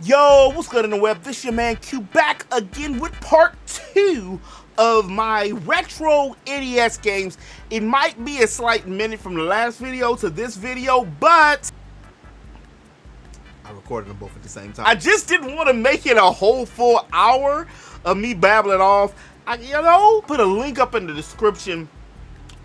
Yo, what's good in the web? This your man Q back again with part 2 of my retro NES games. It might be a slight minute from the last video to this video, but I recorded them both at the same time. I just didn't want to make it a whole full hour of me babbling off. Put a link up in the description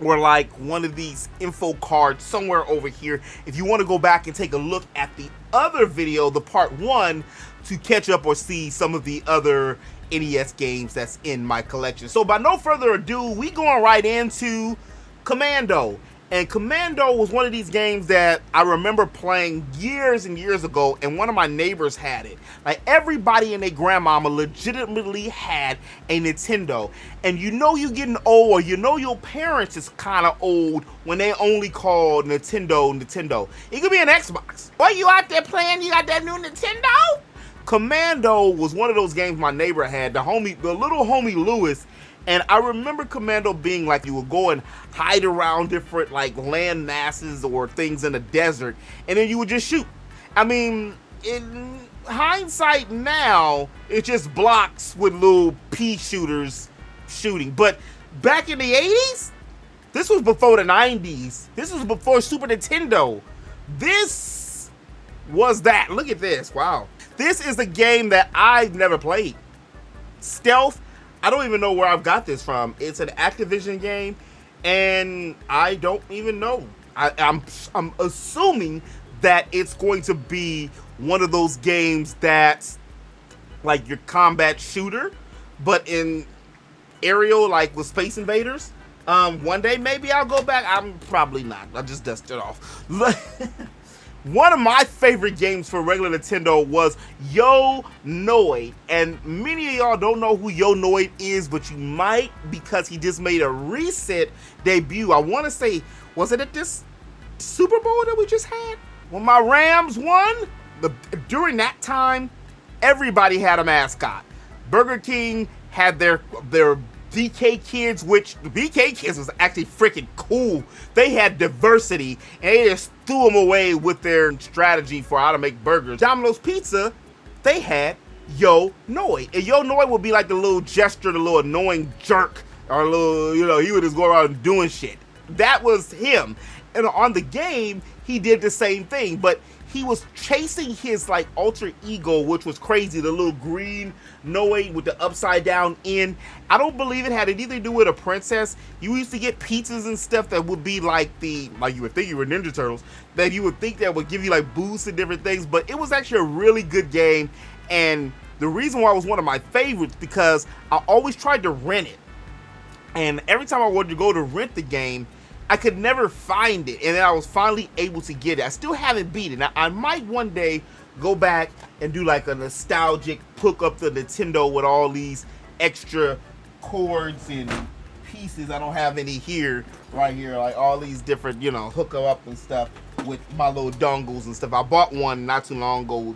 or like one of these info cards somewhere over here if you want to go back and take a look at the other video, the part 1, to catch up or see some of the other NES games that's in my collection. So by no further ado, we going right into Commando. And Commando was one of these games that I remember playing years and years ago, and one of my neighbors had it. Like, everybody and their grandmama legitimately had a Nintendo. And you know you're getting old, or you know your parents is kind of old when they only call Nintendo. It could be an Xbox. Boy, you out there playing, you got that new Nintendo? Commando was one of those games my neighbor had, the little homie Lewis. And I remember Commando being like, you would go and hide around different like land masses or things in the desert, and then you would just shoot. I mean, in hindsight now, it's just blocks with little pea shooters shooting. But back in the 80s, this was before the 90s. This was before Super Nintendo. This was that. Look at this. Wow. This is a game that I've never played. Stealth. I don't even know where I've got this from. It's an Activision game, and I don't even know. I'm assuming that it's going to be one of those games that's like your combat shooter, but in aerial, like with Space Invaders. One day maybe I'll go back. I'm probably not. I'll just dust it off. One of my favorite games for regular Nintendo was Yo Noid, and many of y'all don't know who Yo Noid is, but you might because he just made a recent debut. I want to say, was it at this Super Bowl that we just had? When my Rams won? During that time, everybody had a mascot. Burger King had their BK Kids, which the BK Kids was actually freaking cool. They had diversity, and they just threw them away with their strategy for how to make burgers. Domino's Pizza, they had Yo Noid. And Yo Noid would be like the little gesture, the little annoying jerk, or a little, he would just go around doing shit. That was him. And on the game, he did the same thing, but he was chasing his like alter ego, which was crazy, the little green Noid with the upside down end. I don't believe it had anything to do with a princess. You used to get pizzas and stuff that would be like you would think you were Ninja Turtles, that you would think that would give you like boosts and different things, but it was actually a really good game. And the reason why it was one of my favorites, because I always tried to rent it, and every time I wanted to go to rent the game, I could never find it, and then I was finally able to get it. I still haven't beat it. Now, I might one day go back and do like a nostalgic hook up the Nintendo with all these extra cords and pieces. I don't have any right here, like all these different, hook up and stuff with my little dongles and stuff. I bought one not too long ago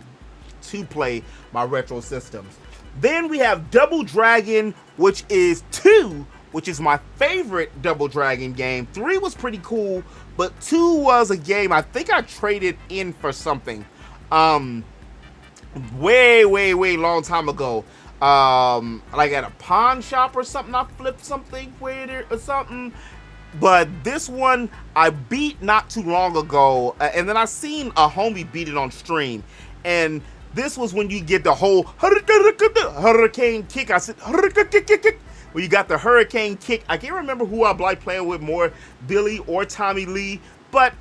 to play my retro systems. Then we have Double Dragon, which is 2, which is my favorite Double Dragon game. 3 was pretty cool, but 2 was a game I think I traded in for something way long time ago. Like at a pawn shop or something, I flipped something with it or something. But this one I beat not too long ago, and then I seen a homie beat it on stream, and this was when you get the whole hurricane kick. I said kick. Well, you got the hurricane kick. I can't remember who I like playing with more, Billy or Tommy Lee, but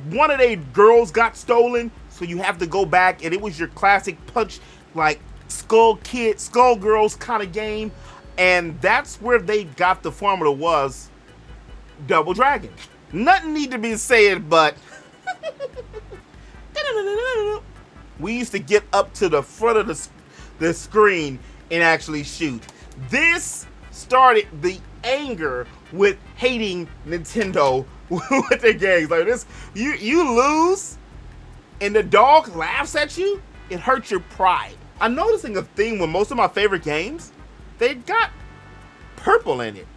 one of their girls got stolen, so you have to go back, and it was your classic punch, like Skull Girls kind of game, and that's where they got the formula was Double Dragon. Nothing need to be said, but we used to get up to the front of the screen and actually shoot. This started the anger with hating Nintendo with their games. Like this, you lose and the dog laughs at you, it hurts your pride. I'm noticing a theme with most of my favorite games, they got purple in it.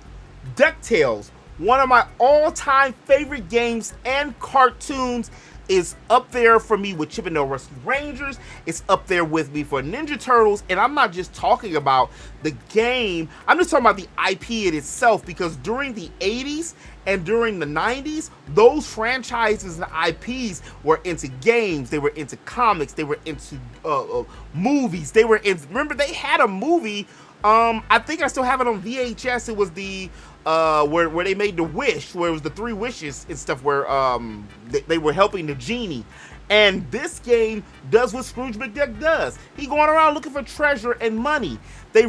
DuckTales, one of my all-time favorite games and cartoons, is up there for me with Chip and Dale Rescue Rangers. It's up there with me for Ninja Turtles, and I'm not just talking about the game, I'm just talking about the IP in itself, because during the 80s and during the 90s, those franchises and IPs were into games, they were into comics, they were into movies, they were into, remember they had a movie, I think I still have it on VHS, it was the where they made the wish, where it was the 3 wishes and stuff, where they were helping the genie. And this game does what Scrooge McDuck does. He going around looking for treasure and money. They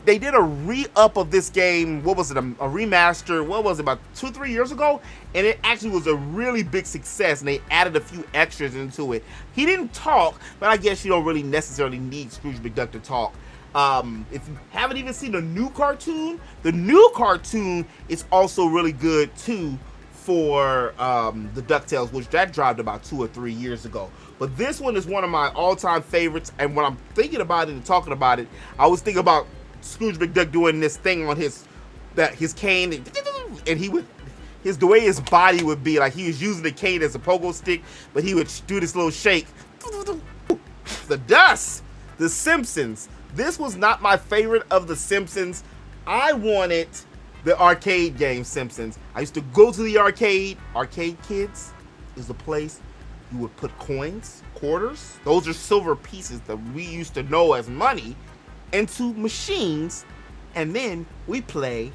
did a re-up of this game, what was it, a remaster, what was it, about 2-3 years ago? And it actually was a really big success, and they added a few extras into it. He didn't talk, but I guess you don't really necessarily need Scrooge McDuck to talk. If you haven't even seen the new cartoon is also really good too, for the DuckTales, which that dropped about 2 or 3 years ago. But this one is one of my all-time favorites, and when I'm thinking about it and talking about it, I was thinking about Scrooge McDuck doing this thing on his cane, and he would, the way his body would be, like he was using the cane as a pogo stick, but he would do this little shake. The Dust, The Simpsons. This was not my favorite of the Simpsons. I wanted the arcade game Simpsons. I used to go to the arcade. Arcade Kids is the place you would put coins, quarters. Those are silver pieces that we used to know as money, into machines, and then we play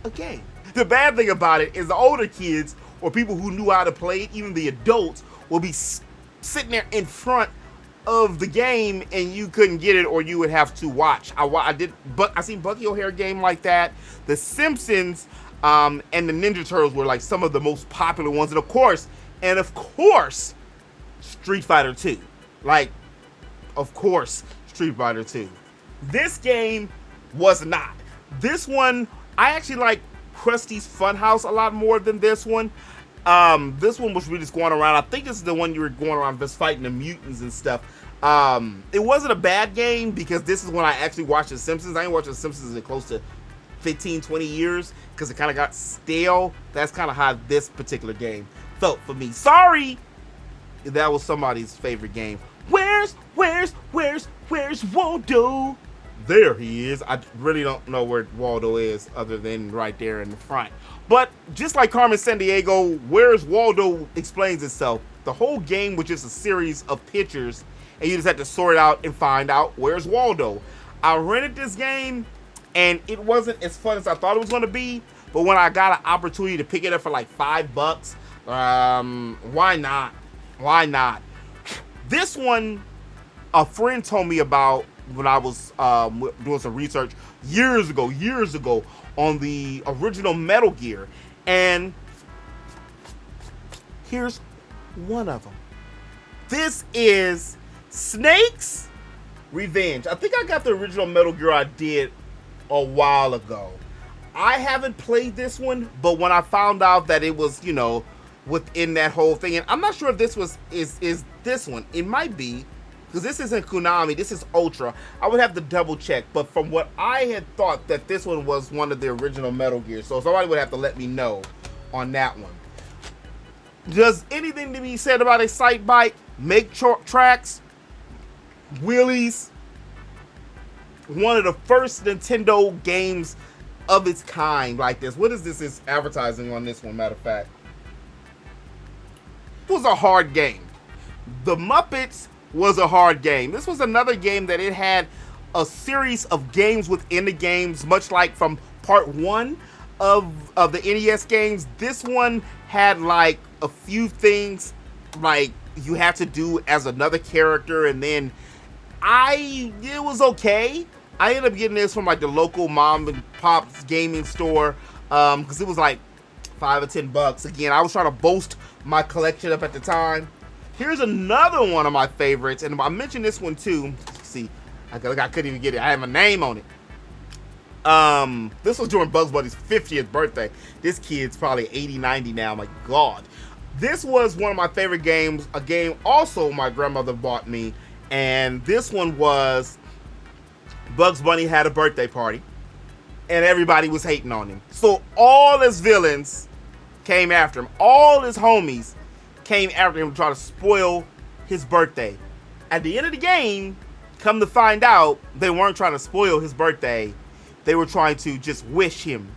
a game. The bad thing about it is the older kids, or people who knew how to play it, even the adults, will be sitting there in front of the game, and you couldn't get it, or you would have to watch. I seen Bucky O'Hare game like that. The Simpsons and the Ninja Turtles were like some of the most popular ones, and of course, Street Fighter 2. Like, of course, Street Fighter 2. This game was not. This one, I actually like Krusty's Funhouse a lot more than this one. This one was really just going around. I think this is the one you were going around just fighting the mutants and stuff. It wasn't a bad game, because this is when I actually watched The Simpsons. I ain't watched The Simpsons in close to 15-20 years, because it kind of got stale. That's kind of how this particular game felt for me. Sorry if that was somebody's favorite game. Where's Waldo? There he is. I really don't know where Waldo is, other than right there in the front. But just like Carmen Sandiego, Where's Waldo explains itself. The whole game was just a series of pictures, and you just had to sort out and find out where's Waldo. I rented this game, and it wasn't as fun as I thought it was going to be, but when I got an opportunity to pick it up for like $5, why not? Why not? This one, a friend told me about when I was doing some research years ago on the original Metal Gear, and here's one of them. This is Snake's Revenge. I think I got the original Metal Gear I did a while ago. I haven't played this one, but when I found out that it was, you know, within that whole thing, and I'm not sure if this is this one. It might be, because this isn't Konami, this is Ultra. I would have to double check, but from what I had thought, that this one was one of the original Metal Gears, so somebody would have to let me know on that one. Does anything to be said about Excite Bike, Make Tracks, Wheelies? One of the first Nintendo games of its kind like this. What is this? Is advertising on this one, matter of fact. It was a hard game. The Muppets was a hard game. This was another game that it had a series of games within the games, much like from part 1 of the NES games. This one had like a few things like you had to do as another character, and then it was okay. I ended up getting this from like the local mom and pop's gaming store, because it was like $5 or $10. Again, I was trying to boast my collection up at the time. Here's another one of my favorites, and I mentioned this one too. See, I couldn't even get it. I have a name on it. This was during Bugs Bunny's 50th birthday. This kid's probably 80, 90 now. My God. This was one of my favorite games. A game also my grandmother bought me, and this one was Bugs Bunny Had a Birthday Party. and everybody was hating on him. So all his villains came after him. All his homies came after him to try to spoil his birthday. At the end of the game, come to find out, they weren't trying to spoil his birthday. They were trying to just wish him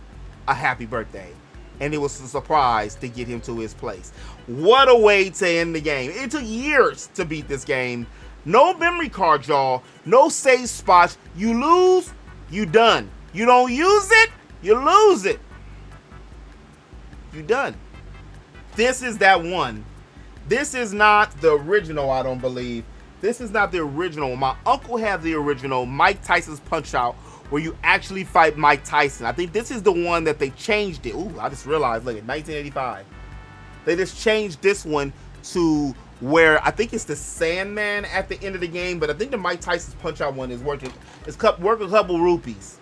a happy birthday. And it was a surprise to get him to his place. What a way to end the game. It took years to beat this game. No memory card, y'all. No save spots. You lose, you done. You don't use it, you lose it. You done. This is that one. This is not the original, I don't believe. This is not the original. My uncle had the original Mike Tyson's Punch-Out, where you actually fight Mike Tyson. I think this is the one that they changed it. Ooh, I just realized, look at 1985. They just changed this one to where I think it's the Sandman at the end of the game, but I think the Mike Tyson's Punch-Out one is worth a couple rupees.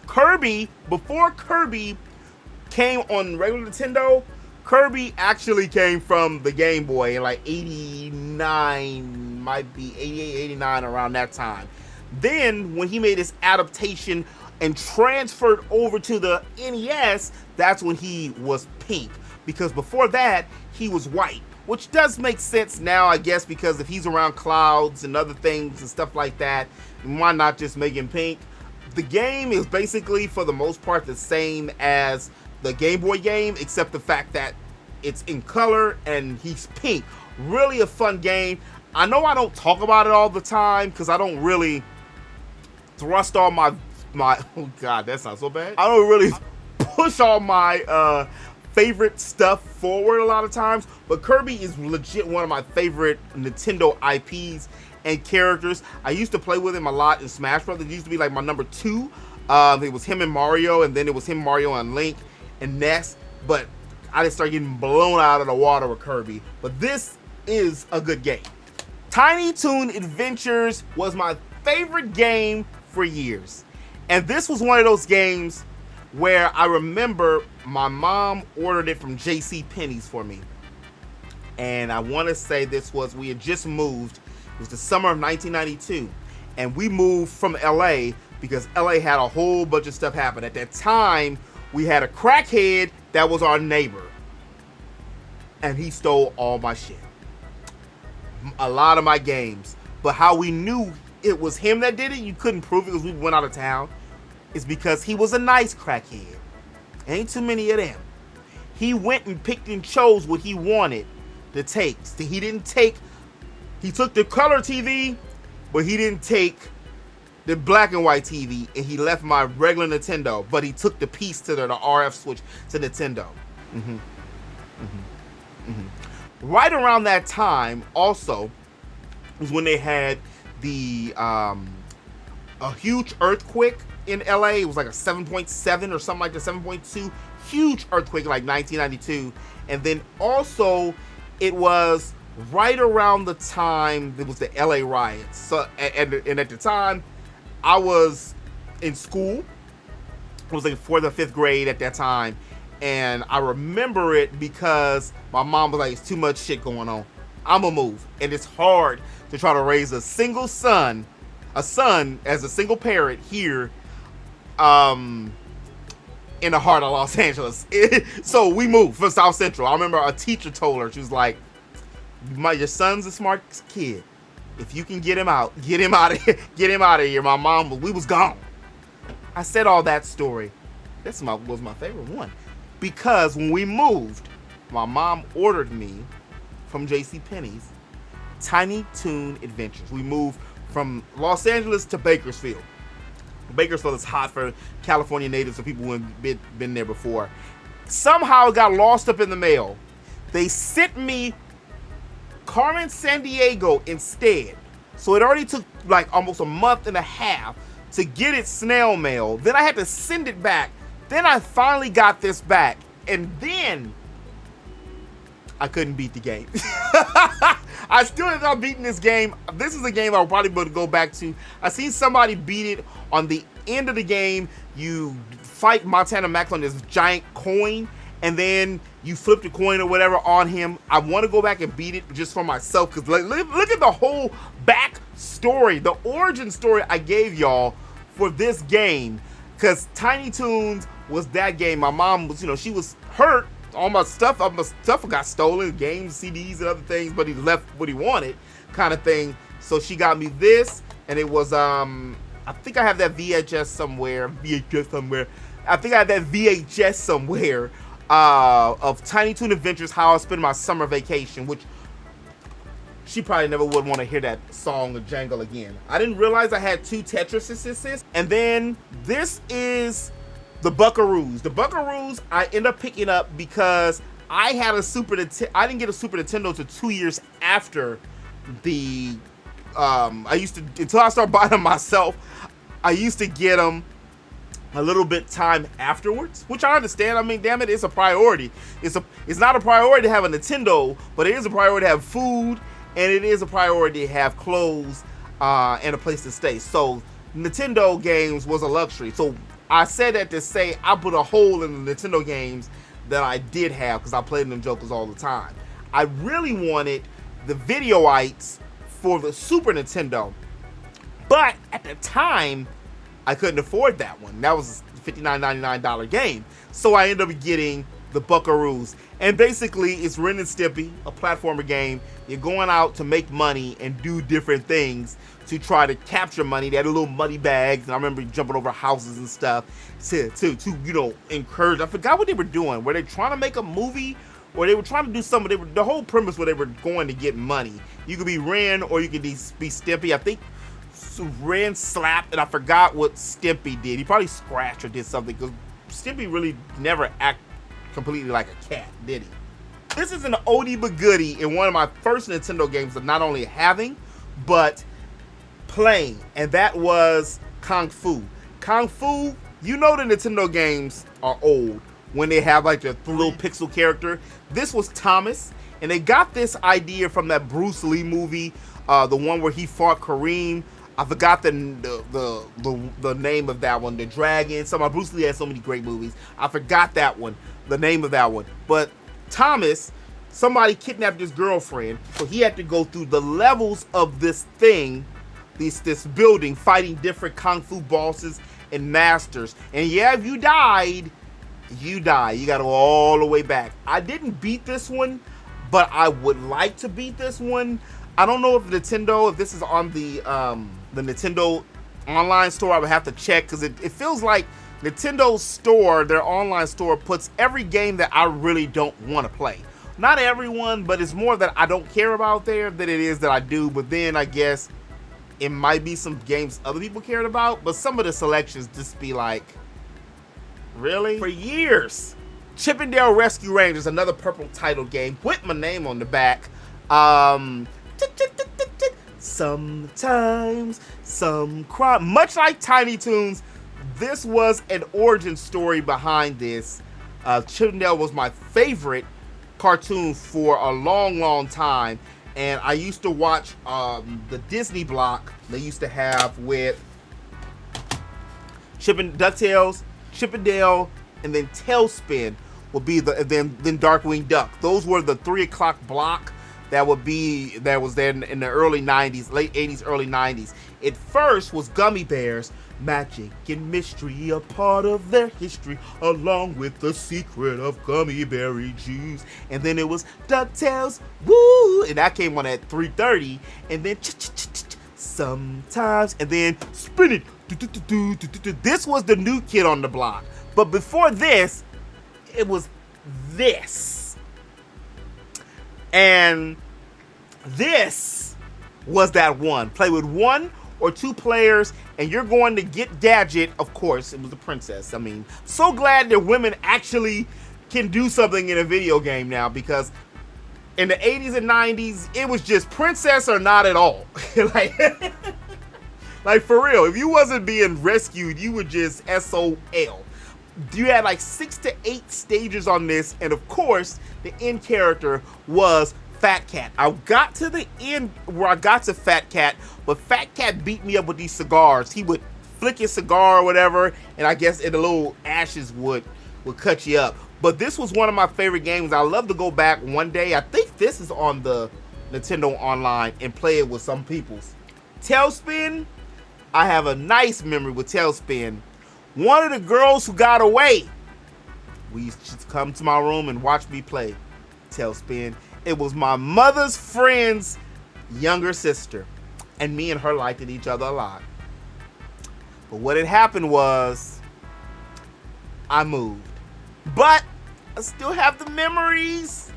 Kirby, before Kirby came on regular Nintendo, Kirby actually came from the Game Boy in like 89, might be 88, 89, around that time. Then when he made his adaptation and transferred over to the NES, that's when he was pink. Because before that, he was white. Which does make sense now, I guess, because if he's around clouds and other things and stuff like that, why not just make him pink? The game is basically, for the most part, the same as the Game Boy game, except the fact that it's in color and he's pink. Really a fun game. I know I don't talk about it all the time because I don't really thrust all my oh god, that sounds so bad. I don't really push all my favorite stuff forward a lot of times, but Kirby is legit one of my favorite Nintendo IPs and characters. I used to play with him a lot in Smash Bros. It used to be like my number 2. It was him and Mario, and then it was him, Mario, and Link and Ness, but I just started getting blown out of the water with Kirby. But this is a good game. Tiny Toon Adventures was my favorite game for years. And this was one of those games where I remember my mom ordered it from JCPenney's for me. And I want to say we had just moved. It was the summer of 1992. And we moved from LA because LA had a whole bunch of stuff happen. At that time, we had a crackhead that was our neighbor. And he stole all my shit. A lot of my games. But how we knew it was him that did it, you couldn't prove it because we went out of town, is because he was a nice crackhead. Ain't too many of them. He went and picked and chose what he wanted to take. He took the color TV, but he didn't take the black and white TV, and he left my regular Nintendo, but he took the piece to the RF switch to Nintendo. Right around that time, also, was when they had the a huge earthquake in LA. It was like a 7.7 or something like that, 7.2. Huge earthquake, like 1992. And then also, it was right around the time there was the LA riots. So, and at the time, I was in school. I was like 4th or 5th grade at that time. And I remember it because my mom was like, it's too much shit going on. I'ma move. And it's hard to try to raise a son as a single parent here in the heart of Los Angeles. So we moved from South Central. I remember a teacher told her, she was like, your son's a smart kid. If you can get him out of here. My mom, we was gone. I said all that story. This was my favorite one. Because when we moved, my mom ordered me from JCPenney's Tiny Toon Adventures. We moved from Los Angeles to Bakersfield. Bakersfield is hot for California natives, so people who have been there before. Somehow it got lost up in the mail. They sent me Carmen Sandiego instead. So it already took like almost a month and a half to get it snail mail. Then I had to send it back. Then I finally got this back. And then I couldn't beat the game. I still ended up beating this game. This is a game I'll probably be able to go back to. I seen somebody beat it on the end of the game. You fight Montana Max on this giant coin, and then you flip the coin or whatever on him. I want to go back and beat it just for myself, because look at the whole back story, the origin story I gave y'all for this game. Because Tiny Toons was that game. My mom was, she was hurt. All my stuff got stolen, games, CDs, and other things, but he left what he wanted, kind of thing. So she got me this, and it was, I think I have that VHS somewhere. I think I have that VHS somewhere of Tiny Toon Adventures, How I Spend My Summer Vacation, which she probably never would want to hear that song or jangle again. I didn't realize I had 2 Tetris assists. And then this is the Buckaroos. The Buckaroos I end up picking up because I had a I didn't get a Super Nintendo until 2 years after the, until I started buying them myself, I used to get them a little bit time afterwards, which I understand. I mean, damn it, it's a priority. It's not a priority to have a Nintendo, but it is a priority to have food, and it is a priority to have clothes and a place to stay. So Nintendo games was a luxury. So I said that to say I put a hole in the Nintendo games that I did have because I played them jokers all the time. I really wanted the Videoites for the Super Nintendo, but at the time I couldn't afford that one. That was a $59.99 game. So I ended up getting the Buckaroos. And basically, it's Ren and Stimpy, a platformer game. You're going out to make money and do different things to try to capture money. They had little money bags, and I remember jumping over houses and stuff to encourage. I forgot what they were doing. Were they trying to make a movie? Or they were trying to do something. The whole premise where they were going to get money. You could be Ren or you could be Stimpy. I think Ren slapped, and I forgot what Stimpy did. He probably scratched or did something, because Stimpy really never acted completely like a cat, did he? This is an oldie but goodie in one of my first Nintendo games of not only having, but playing, and that was Kung Fu. Kung Fu, the Nintendo games are old when they have like the little pixel character. This was Thomas, and they got this idea from that Bruce Lee movie, the one where he fought Kareem. I forgot the name of that one. The Dragon. Bruce Lee has so many great movies. I forgot that one, the name of that one. But Thomas, somebody kidnapped his girlfriend, so he had to go through the levels of this thing, this building, fighting different kung fu bosses and masters. And yeah, if you died, you die. You got to go all the way back. I didn't beat this one, but I would like to beat this one. I don't know if this is on the Nintendo online store. I would have to check, because it feels like Nintendo's store, their online store, puts every game that I really don't want to play. Not everyone, but it's more that I don't care about there than it is that I do. But then I guess it might be some games other people cared about, but some of the selections just be like, really? For years. Chip 'n Dale Rescue Rangers, another purple title game with my name on the back. Sometimes some cry. Much like Tiny Toons, this was an origin story behind this. Chip 'n Dale was my favorite cartoon for a long time, and I used to watch the Disney block they used to have with DuckTales, Chip 'n Dale, and then Tailspin would be then Darkwing Duck. Those were the 3 o'clock block that was then in the early 90s, late 80s, early 90s. It first was Gummy Bears, magic and mystery, a part of their history, along with the secret of gummy berry juice. And then it was DuckTales, woo, and that came on at 3:30. And then sometimes, and then Spin It. This was the new kid on the block. But before this, it was this. And this was that one. Play with 1 or 2 players, and you're going to get Gadget. Of course, it was the princess. I mean, so glad that women actually can do something in a video game now, because in the 80s and 90s, it was just princess or not at all. like for real, if you wasn't being rescued, you were just SOL. You had like 6 to 8 stages on this, and of course, the end character was Fat Cat. I got to the end where I got to Fat Cat, but Fat Cat beat me up with these cigars. He would flick your cigar or whatever, and I guess the little ashes would cut you up. But this was one of my favorite games. I love to go back one day. I think this is on the Nintendo Online and play it with some peoples. Tailspin, I have a nice memory with Tailspin. One of the girls who got away, we used to come to my room and watch me play Tailspin. It was my mother's friend's younger sister, and me and her liked each other a lot. But what had happened was, I moved. But I still have the memories,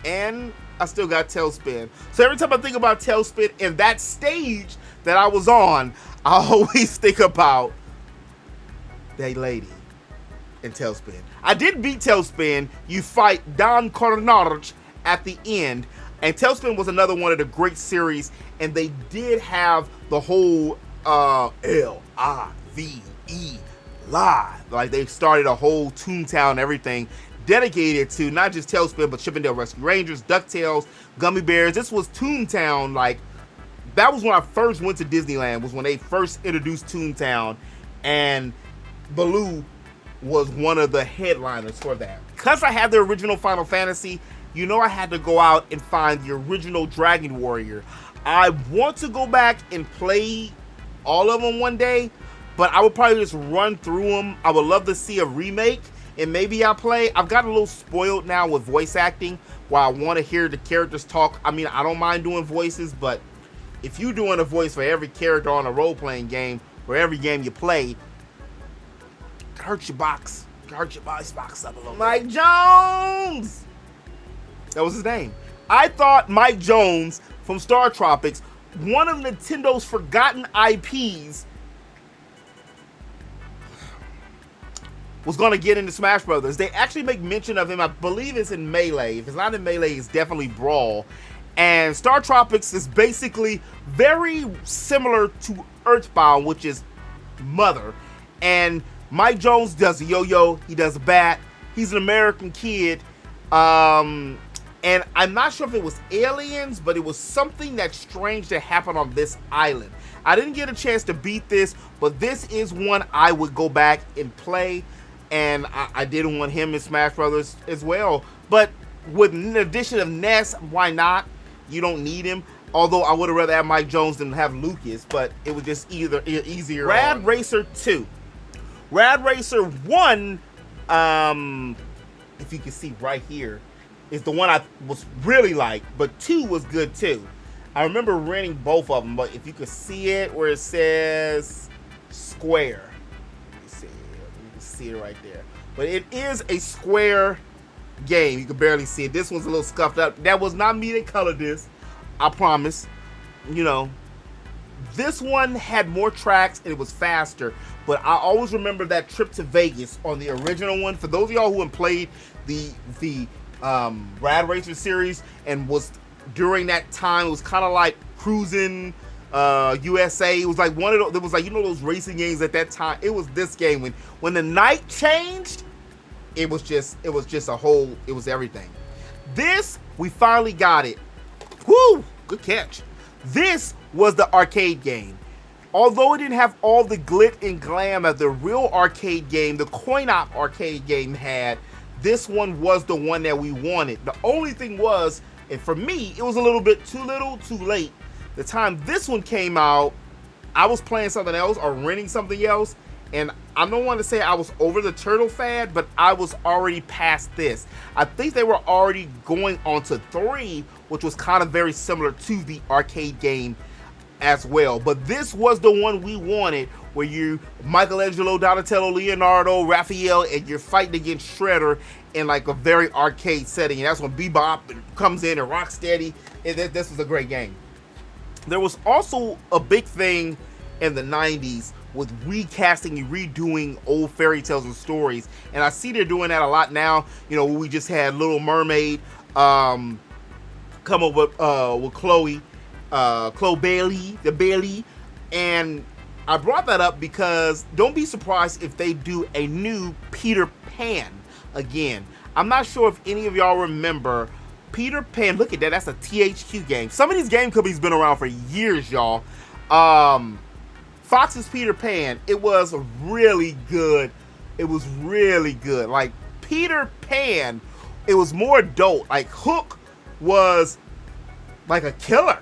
and I still got Tailspin. So every time I think about Tailspin and that stage that I was on, I always think about that lady in Tailspin. I did beat Tailspin. You fight Don Cornarch at the end, and Tailspin was another one of the great series, and they did have the whole L-I-V-E live. Like, they started a whole Toontown and everything dedicated to not just Tailspin, but Chippendale Rescue Rangers, DuckTales, Gummy Bears. This was Toontown. Like, that was when I first went to Disneyland, was when they first introduced Toontown, and Baloo was one of the headliners for that. Because I had the original Final Fantasy, you know I had to go out and find the original Dragon Warrior. I want to go back and play all of them one day, but I would probably just run through them. I would love to see a remake, and maybe I'll play. I've got a little spoiled now with voice acting, while I want to hear the characters talk. I mean, I don't mind doing voices, but if you're doing a voice for every character on a role-playing game, or every game you play, hurt your box. Hurt your voice box up a little bit. Mike Jones! That was his name. I thought Mike Jones from Star Tropics, one of Nintendo's forgotten IPs, was going to get into Smash Brothers. They actually make mention of him. I believe it's in Melee. If it's not in Melee, it's definitely Brawl. And Star Tropics is basically very similar to Earthbound, which is Mother. And Mike Jones does a yo-yo. He does a bat. He's an American kid. And I'm not sure if it was aliens, but it was something that's strange that happened on this island. I didn't get a chance to beat this, but this is one I would go back and play. And I didn't want him in Smash Brothers as well. But with an addition of Ness, why not? You don't need him. Although I would have rather have Mike Jones than have Lucas, but it was just easier. Rad Racer 2. Rad Racer 1, if you can see right here, is the one I was really like, but 2 was good too. I remember renting both of them, but if you could see it where it says Square. You can see it right there. But it is a Square game. You can barely see it. This one's a little scuffed up. That was not me that colored this, I promise. You know, this one had more tracks and it was faster, but I always remember that trip to Vegas on the original one. For those of y'all who have played the Rad Racer series and was during that time, it was kind of like Cruising USA. It was like one of those, it was like, you know, those racing games at that time. It was this game when the night changed, it was just a whole, it was everything. This, we finally got it. Woo, good catch. This was the arcade game. Although it didn't have all the glit and glam of the real arcade game, the coin-op arcade game had, this one was the one that we wanted. The only thing was, and for me, it was a little bit too little, too late. The time this one came out, I was playing something else or renting something else, and I don't want to say I was over the turtle fad, but I was already past this. I think they were already going on to 3, which was kind of very similar to the arcade game as well. But this was the one we wanted, where you, Michelangelo, Donatello, Leonardo, Raphael, and you're fighting against Shredder in like a very arcade setting. And that's when Bebop comes in and Rocksteady. This was a great game. There was also a big thing in the 90s with recasting and redoing old fairy tales and stories. And I see they're doing that a lot now. You know, we just had Little Mermaid come up with Chloe Bailey, the Bailey. And I brought that up because don't be surprised if they do a new Peter Pan again. I'm not sure if any of y'all remember Peter Pan. Look at that, that's a THQ game. Some of these game companies been around for years, y'all. Fox's Peter Pan, it was really good. It was really good. Like, Peter Pan, it was more adult. Like, Hook was like a killer.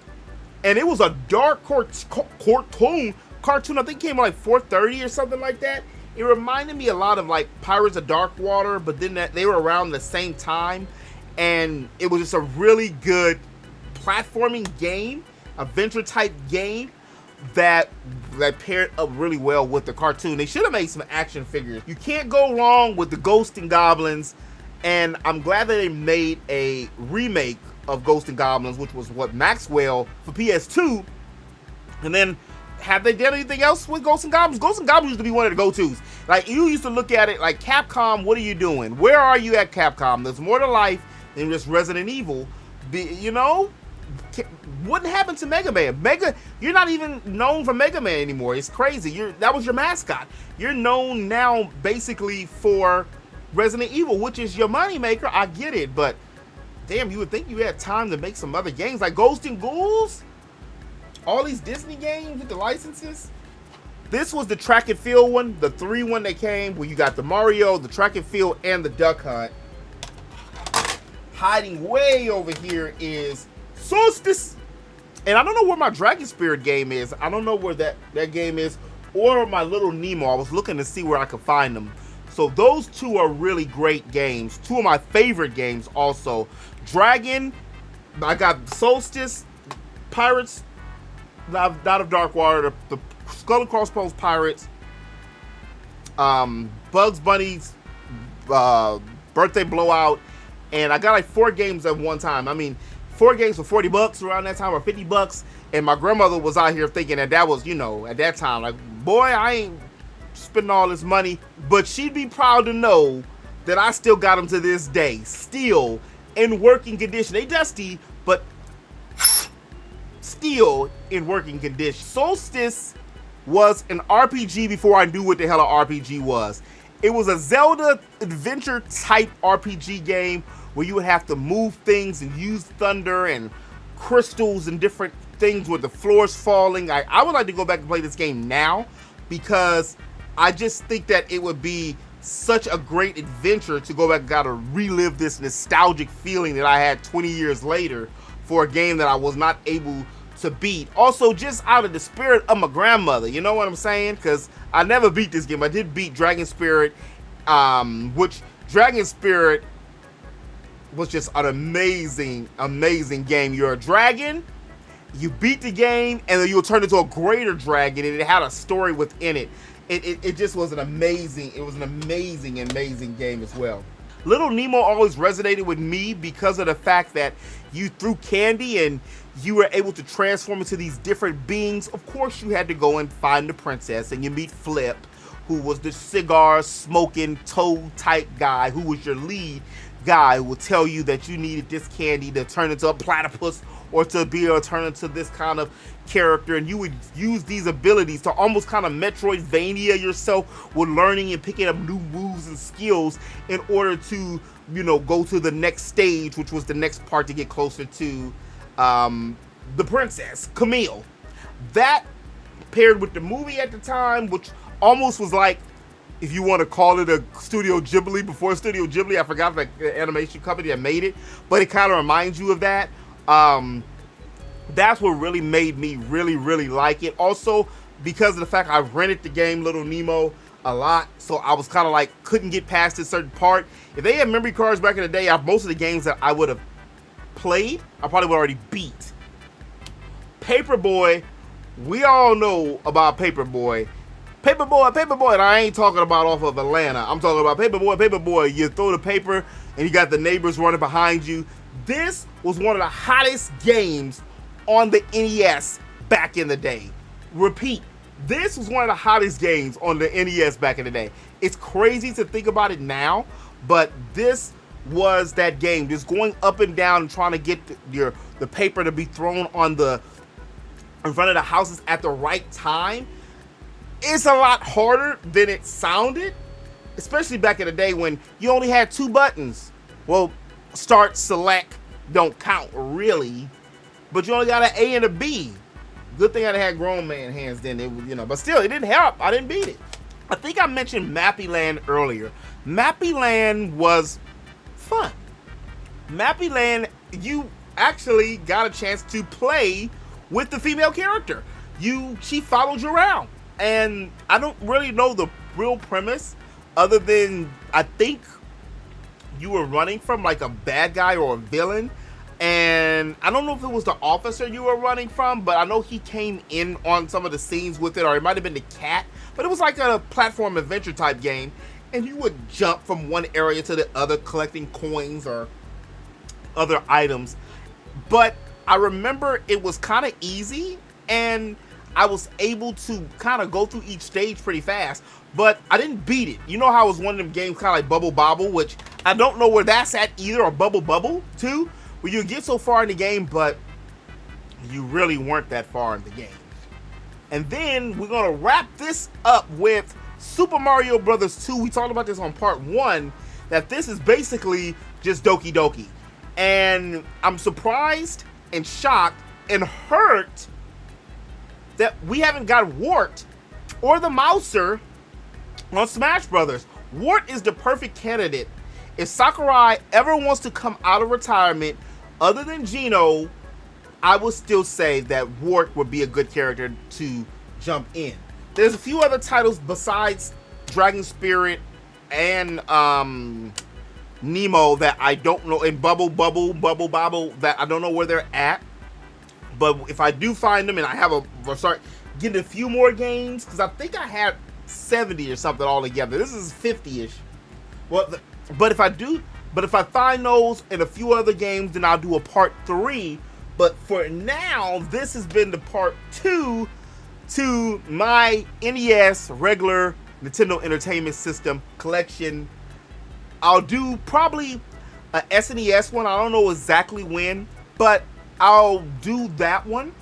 And it was a dark cartoon. I think it came out like 4:30 or something like that. It reminded me a lot of like Pirates of Dark Water, but then they were around the same time, and it was just a really good platforming game, adventure type game that paired up really well with the cartoon. They should have made some action figures. You can't go wrong with the Ghosts and Goblins, and I'm glad that they made a remake of Ghosts and Goblins, which was what Maxwell for PS2. And then, have they done anything else with Ghosts and Goblins? Ghosts and Goblins used to be one of the go-tos. Like, you used to look at it like, Capcom, what are you doing? Where are you at, Capcom? There's more to life than just Resident Evil. You know? What happened to Mega Man? You're not even known for Mega Man anymore. It's crazy. That was your mascot. You're known now basically for Resident Evil, which is your moneymaker. I get it, but damn, you would think you had time to make some other games like Ghosts and Ghouls? All these Disney games with the licenses? This was the track and field one, the 3 one that came where you got the Mario, the track and field, and the Duck Hunt. Hiding way over here is Solstice. And I don't know where my Dragon Spirit game is. I don't know where that game is, or my Little Nemo. I was looking to see where I could find them. So those 2 are really great games. 2 of my favorite games also. Dragon, I got Solstice, Pirates, not of Darkwater, the Skull and Crossbones Pirates, Bugs Bunny's Birthday Blowout, and I got like 4 games at one time. I mean, 4 games for $40 around that time, or $50, and my grandmother was out here thinking that was, you know, at that time, like, boy, I ain't spending all this money, but she'd be proud to know that I still got them to this day, still in working condition. They dusty, but still in working condition. Solstice was an RPG before I knew what the hell an RPG was. It was a Zelda adventure type RPG game where you would have to move things and use thunder and crystals and different things with the floors falling. I would like to go back and play this game now because I just think that it would be such a great adventure to go back and gotta relive this nostalgic feeling that I had 20 years later for a game that I was not able to beat. Also, just out of the spirit of my grandmother, you know what I'm saying? Because I never beat this game. I did beat Dragon Spirit, which Dragon Spirit was just an amazing, amazing game. You're a dragon, you beat the game, and then you'll turn into a greater dragon, and it had a story within it. It just was an amazing game as well. Little Nemo always resonated with me because of the fact that you threw candy and you were able to transform into these different beings. Of course, you had to go and find the princess, and you meet Flip, who was the cigar smoking toad type guy, who was your lead guy, who would tell you that you needed this candy to turn into a platypus or to be able to turn into this kind of character, and you would use these abilities to almost kind of Metroidvania yourself with learning and picking up new moves and skills in order to, you know, go to the next stage, which was the next part to get closer to the princess, Camille. That paired with the movie at the time, which almost was like, if you want to call it a Studio Ghibli, before Studio Ghibli, I forgot the animation company that made it, but it kind of reminds you of that. That's what really made me really like it. Also, because of the fact I rented the game Little Nemo a lot, so I was kind of like, couldn't get past this certain part. If they had memory cards back in the day, most of the games that I would have played, I probably would already beat. Paperboy, we all know about Paperboy. Paperboy, and I ain't talking about off of Atlanta. I'm talking about Paperboy. You throw the paper, and you got the neighbors running behind you. This was one of the hottest games on the NES back in the day. Repeat, this was one of the hottest games on the NES back in the day. It's crazy to think about it now, but this was that game. Just going up and down and trying to get the paper to be thrown on in front of the houses at the right time. It's a lot harder than it sounded, especially back in the day when you only had 2 buttons. Well, start, select, don't count really, but you only got an A and a B. Good thing I had grown man hands then, but still, it didn't help. I didn't beat it. I think I mentioned Mappy Land earlier. Mappy Land was fun. Mappy Land, you actually got a chance to play with the female character. She followed you around. And I don't really know the real premise other than I think you were running from like a bad guy or a villain. And I don't know if it was the officer you were running from, but I know he came in on some of the scenes with it, or it might have been the cat. But it was like a platform adventure type game, and you would jump from one area to the other collecting coins or other items. But I remember it was kind of easy, and I was able to kind of go through each stage pretty fast, but I didn't beat it. You know how it was one of them games kind of like Bubble Bobble, which I don't know where that's at either, or Bubble Bubble too, where you get so far in the game, but you really weren't that far in the game. And then we're gonna wrap this up with Super Mario Brothers 2. We talked about this on part 1, that this is basically just Doki Doki. And I'm surprised and shocked and hurt that we haven't got Wart or the Mouser on Smash Brothers. Wart is the perfect candidate. If Sakurai ever wants to come out of retirement, other than Geno, I would still say that Wart would be a good character to jump in. There's a few other titles besides Dragon Spirit and Nemo that I don't know, and Bubble that I don't know where they're at. But if I do find them and I have I'll start getting a few more games, because I think I had 70 or something all together. This is 50-ish. Well, but if I find those and a few other games, then I'll do a part 3. But for now, this has been the part 2 to my NES regular Nintendo Entertainment System collection. I'll do probably a SNES one. I don't know exactly when, but I'll do that one.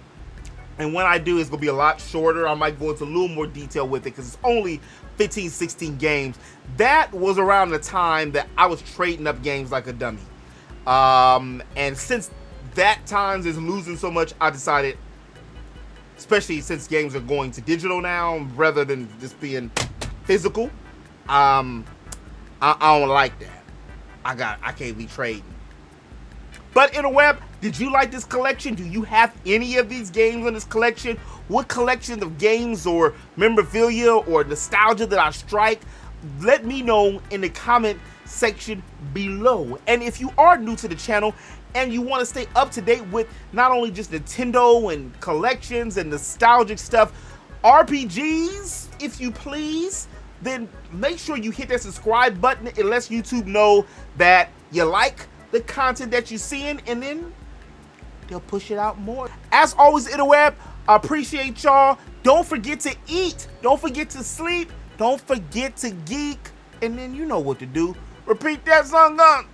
And when I do, it's going to be a lot shorter. I might go into a little more detail with it because it's only 15, 16 games. That was around the time that I was trading up games like a dummy. And since that time is losing so much, I decided, especially since games are going to digital now rather than just being physical, I don't like that. I can't be trading. But Interweb, did you like this collection? Do you have any of these games in this collection? What collection of games or memorabilia or nostalgia that I strike? Let me know in the comment section below. And if you are new to the channel and you want to stay up to date with not only just Nintendo and collections and nostalgic stuff, RPGs, if you please, then make sure you hit that subscribe button. It lets YouTube know that you like the content that you're seeing, and then they'll push it out more. As always, Interweb, I appreciate y'all. Don't forget to eat. Don't forget to sleep. Don't forget to geek. And then you know what to do. Repeat that song on.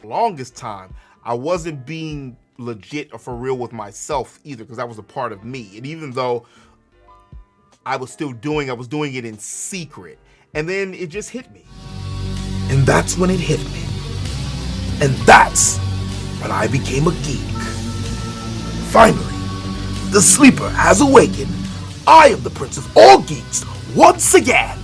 Longest time, I wasn't being legit or for real with myself either, because that was a part of me. And even though I was doing it in secret. And then it just hit me. And that's when it hit me. And that's when I became a geek. Finally, the sleeper has awakened. I am the prince of all geeks once again.